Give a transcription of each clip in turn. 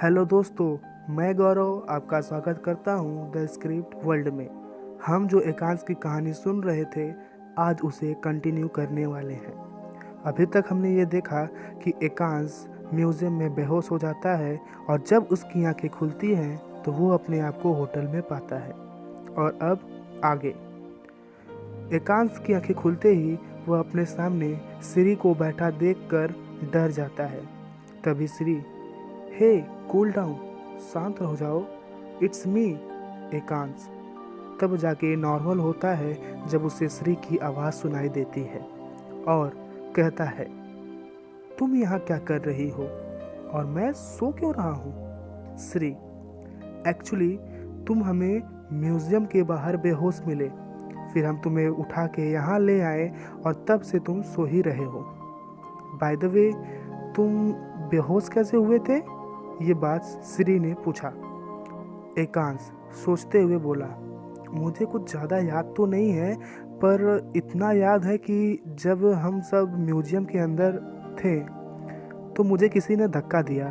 Hello दोस्तों, मैं गौरव आपका स्वागत करता हूं द स्क्रिप्ट वर्ल्ड में। हम जो एकांश की कहानी सुन रहे थे, आज उसे कंटिन्यू करने वाले हैं। अभी तक हमने ये देखा कि एकांश म्यूजियम में बेहोश हो जाता है और जब उसकी आंखें खुलती हैं तो वो अपने आप को होटल में पाता है। और अब आगे। एकांश की आंखें खुलते ही वह अपने सामने श्री को बैठा देखकर डर जाता है। तभी श्री, हे कूल डाउन, शांत हो जाओ, इट्स मी एकांश। तब जाके नॉर्मल होता है जब उसे श्री की आवाज़ सुनाई देती है और कहता है, तुम यहाँ क्या कर रही हो और मैं सो क्यों रहा हूँ? श्री, एक्चुअली तुम हमें म्यूज़ियम के बाहर बेहोश मिले, फिर हम तुम्हें उठा के यहाँ ले आए और तब से तुम सो ही रहे हो। बाय द वे, तुम बेहोश कैसे हुए थे? ये बात श्री ने पूछा। एकांश सोचते हुए बोला, मुझे कुछ ज़्यादा याद तो नहीं है, पर इतना याद है कि जब हम सब म्यूजियम के अंदर थे तो मुझे किसी ने धक्का दिया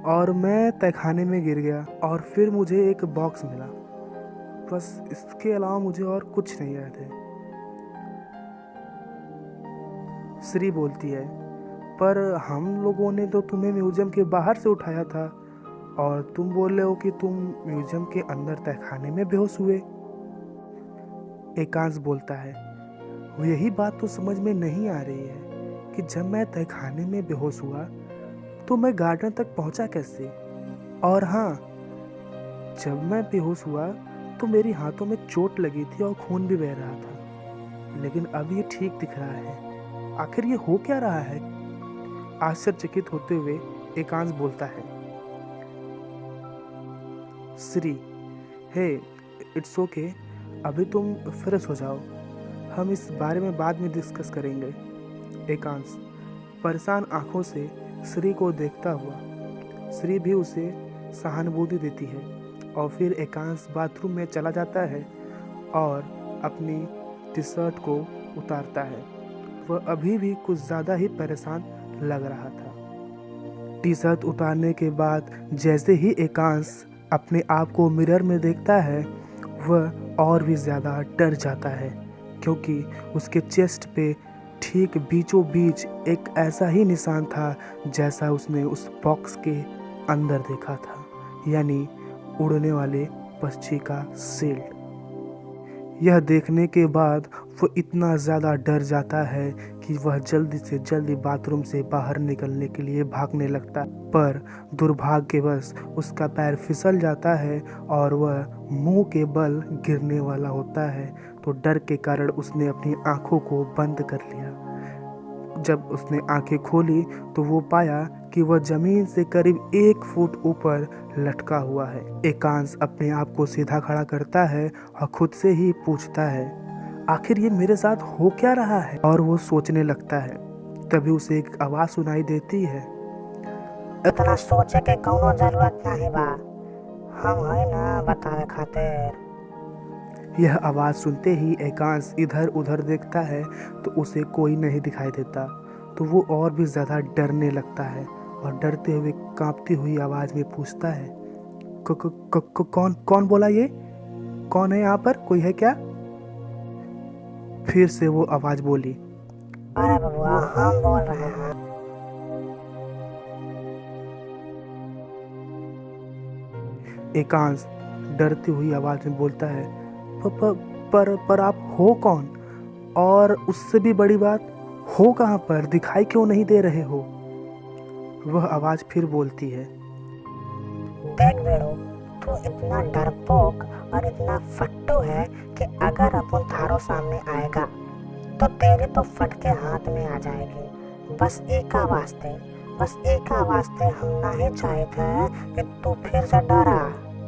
और मैं तहखाने में गिर गया और फिर मुझे एक बॉक्स मिला। बस इसके अलावा मुझे और कुछ नहीं याद है। श्री बोलती है, पर हम लोगों ने तो तुम्हें म्यूजियम के बाहर से उठाया था और तुम बोल रहे हो कि तुम म्यूजियम के अंदर तहखाने में बेहोश हुए। एकांश बोलता है, यही बात तो समझ में नहीं आ रही है कि जब मैं तहखाने में बेहोश हुआ तो मैं गार्डन तक पहुंचा कैसे? और हाँ, जब मैं बेहोश हुआ तो मेरी हाथों में चोट लगी थी और खून भी बह रहा था, लेकिन अब ये ठीक दिख रहा है। आखिर ये हो क्या रहा है? आश्चर्यचकित होते हुए एकांश बोलता है। श्री, हे इट्स ओके, अभी तुम फ्रेश हो जाओ, हम इस बारे में बाद में डिस्कस करेंगे। एकांश परेशान आंखों से श्री को देखता हुआ, श्री भी उसे सहानुभूति देती है और फिर एकांश बाथरूम में चला जाता है और अपनी टी शर्ट को उतारता है। वह अभी भी कुछ ज़्यादा ही परेशान लग रहा था। टी शर्ट उतारने के बाद जैसे ही एकांश अपने आप को मिरर में देखता है, वह और भी ज़्यादा डर जाता है, क्योंकि उसके चेस्ट पे ठीक बीचों बीच एक ऐसा ही निशान था जैसा उसने उस बॉक्स के अंदर देखा था, यानी उड़ने वाले पक्षी का शील्ड। यह देखने के बाद वो इतना ज़्यादा डर जाता है कि वह जल्दी से जल्दी बाथरूम से बाहर निकलने के लिए भागने लगता है, पर दुर्भाग्यवश उसका पैर फिसल जाता है और वह मुंह के बल गिरने वाला होता है। तो डर के कारण उसने अपनी आंखों को बंद कर लिया। जब उसने आंखें खोली तो वो पाया कि वह जमीन से करीब 1 फुट ऊपर लटका हुआ है। एकांश अपने आप को सीधा खड़ा करता है और खुद से ही पूछता है, आखिर ये मेरे साथ हो क्या रहा है? और वो सोचने लगता है। तभी उसे एक आवाज सुनाई देती है, इतना सोचे के कौनो जरूरत नहीं बा, हम है ना बतावे खातिर। यह आवाज़ सुनते ही एकांश इधर उधर देखता है तो उसे कोई नहीं दिखाई देता। तो वो और भी ज़्यादा डरने लगता है और डरते हुए कांपती हुई आवाज़ में पूछता है, कौन कौन बोला ये? कौन है यहाँ पर? कोई है क्या? फिर से वो आवाज़ बोली, अरे बबुआ, हम बोल रहे हैं। एकांश डरती हुई आवाज़ में बोलता है, पर आप हो कौन? और उससे भी बड़ी बात, हो कहाँ पर? दिखाई क्यों नहीं दे रहे हो? वह आवाज़ फिर बोलती है, देख बेड़ो, तू इतना डरपोक और इतना फट्टू है कि अगर अपन थारो सामने आएगा तो तेरे तो फटके हाथ में आ जाएगी। बस एक वास्ते हम नहीं चाहते कि तू फिर से डरा,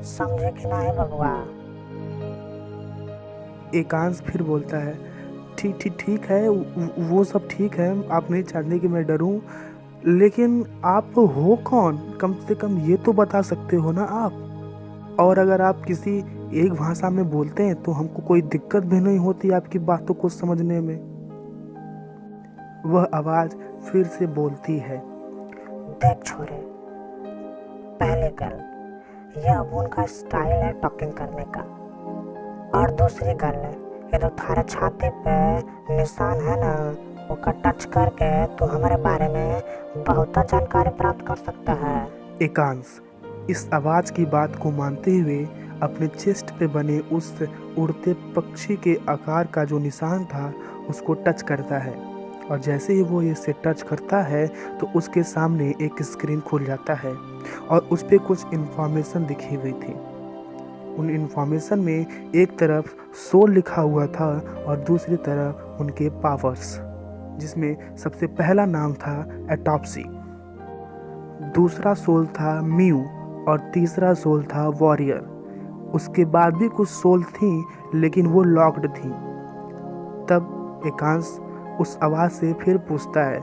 समझे कि नहीं बबुआ? एकांश फिर बोलता है, ठीक है, वो सब ठीक है, आप नहीं चाहते कि मैं डरूं, लेकिन आप हो कौन? कम से कम ये तो बता सकते हो ना आप। और अगर आप किसी एक भाषा में बोलते हैं तो हमको कोई दिक्कत भी नहीं होती आपकी बातों को समझने में। वह आवाज़ फिर से बोलती है, देख छोरे, पहली गर्ल, ये अब उनका स्टाइल है टॉकिंग करने का। और दूसरी गर्ल है, ये जो थारे छाती पे निशान है ना, वो का टच करके तो हमारे बारे में बहुत जानकारी प्राप्त कर सकता है। एकांश इस आवाज की बात को मानते हुए अपने चेस्ट पे बने उस उड़ते पक्षी के आकार का जो निशान था उसको टच करता है, और जैसे ही वो इसे टच करता है तो उसके सामने एक स्क्रीन खुल जाता है और उस पर कुछ इन्फॉर्मेशन लिखी हुई थी। उन इन्फॉर्मेशन में एक तरफ सोल लिखा हुआ था और दूसरी तरफ उनके पावर्स, जिसमें सबसे पहला नाम था एटॉप्सी, दूसरा सोल था म्यू और तीसरा सोल था वॉरियर। उसके बाद भी कुछ सोल थी लेकिन वो लॉक्ड थी। तब एकांश उस आवाज़ से फिर पूछता है,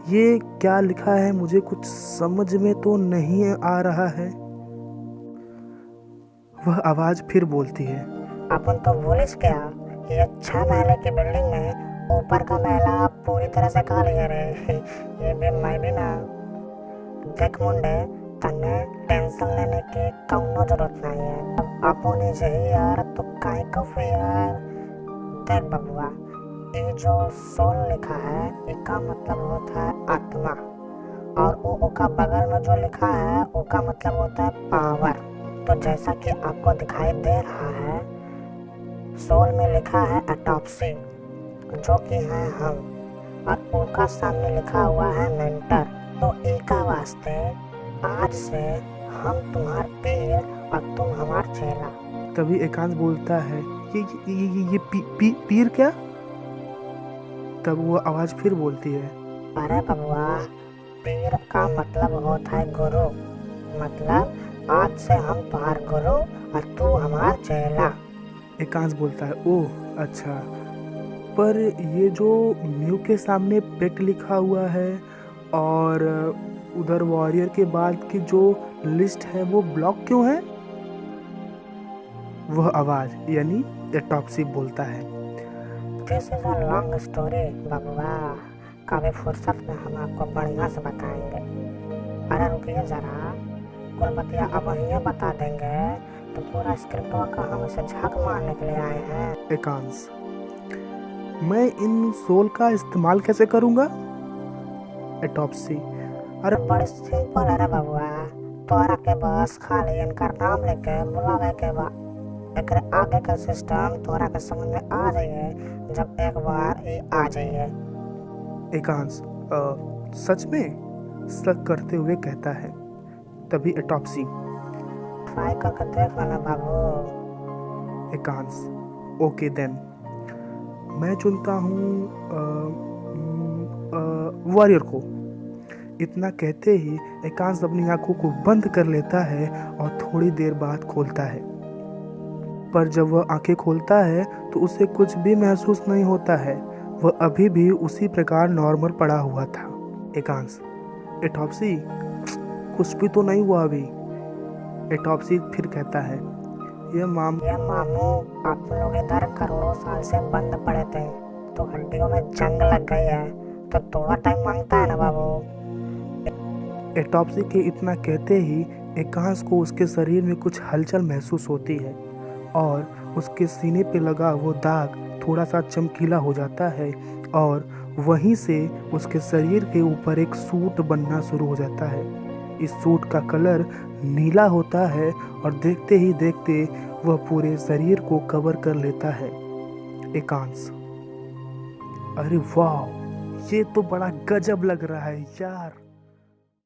ये क्या लिखा है, मुझे कुछ समझ में तो नहीं आ रहा है। वह आवाज़ फिर बोलती है, अपन तो बोलिस क्या, ये 6 महले की बिल्डिंग में ऊपर का महला पूरी तरह से खाली है रे। ये भी मैं भी ना। देख मुंडे, तन्ने टेंशन लेने की कौनो जरूरत नहीं है। अपन ही सही यार, तो काहे कफ यार। देख बबुआ, ये जो सोल लिखा है इसका मतलब होता है आत्मा, और वो का बगल में जो लिखा है उसका मतलब होता है पावर। तो जैसा कि आपको दिखाई दे रहा है, सोल में लिखा है एटॉप्सी जो कि है हम, और उसका सामने लिखा हुआ है मेंटर। तो इनका वास्ते आज से हम तुम्हार पीर और तुम हमार चेला। तभी एकांश बोलता है, ये पीर क्या? तब वो आवाज़ फिर बोलती है, अरे बबुआ, पीर का मतलब होता है गुरु। मतलब आज से हम तुम्हार गुरु और तू हमार चेला। एकांश बोलता है, ओह अच्छा, पर ये जो म्यू के सामने पेट लिखा हुआ है और उधर वॉरियर के बाद की जो लिस्ट है वो ब्लॉक क्यों है? वह आवाज़ यानी एटॉप्सी बोलता है, this is a long story बबुआ, कभी फुर्सत में हम आपको बढ़िया से बताएंगे। अरे रुकिए जरा, कुलपतिया अब यही बता देंगे तो पूरा स्क्रिप्ट का हम इसे झाक मारने के लिए आए हैं। एकांश, मैं इन सोल का इस्तेमाल कैसे करूँगा? एटॉप्सी, अरे बड़े सिंपल है रे बबुआ, तोरा के बस खाली इनका नाम लेके बुलावे के बा। एकरे आगे का सिस्टम तोरा के समझ में आ जाइए जब एक बार ये आ जाइए। एकांश सच में? शक करते हुए कहता है। तभी एटॉप्सी, ट्राई करके देख लेना बाबू। एकांश, ओके देन, मैं चुनता हूँ वॉरियर को। इतना कहते ही एकांश अपनी आंखों को बंद कर लेता है और थोड़ी देर बाद खोलता है, पर जब वह आंखें खोलता है तो उसे कुछ भी महसूस नहीं होता है। वह अभी भी उसी प्रकार नॉर्मल पड़ा हुआ था। एकांश, एटॉप्सी कुछ भी तो नहीं हुआ अभी? एटॉप्सी फिर कहता है, ये मामू, आप लोग इधर करोड़ों साल से बंद पड़े थे तो हड्डियों में जंग लग गई है, तो थोड़ा टाइम मांगता है ना बाबू। एटॉप्सी के इतना कहते ही एकांश को उसके शरीर में कुछ हलचल महसूस होती है और उसके सीने पे लगा वो दाग थोड़ा सा चमकीला हो जाता है और वहीं से उसके शरीर के ऊपर एक सूट बनना शुरू हो जाता है। इस सूट का कलर नीला होता है और देखते ही देखते वह पूरे शरीर को कवर कर लेता है। एकांश, अरे वाह, ये तो बड़ा गजब लग रहा है यार।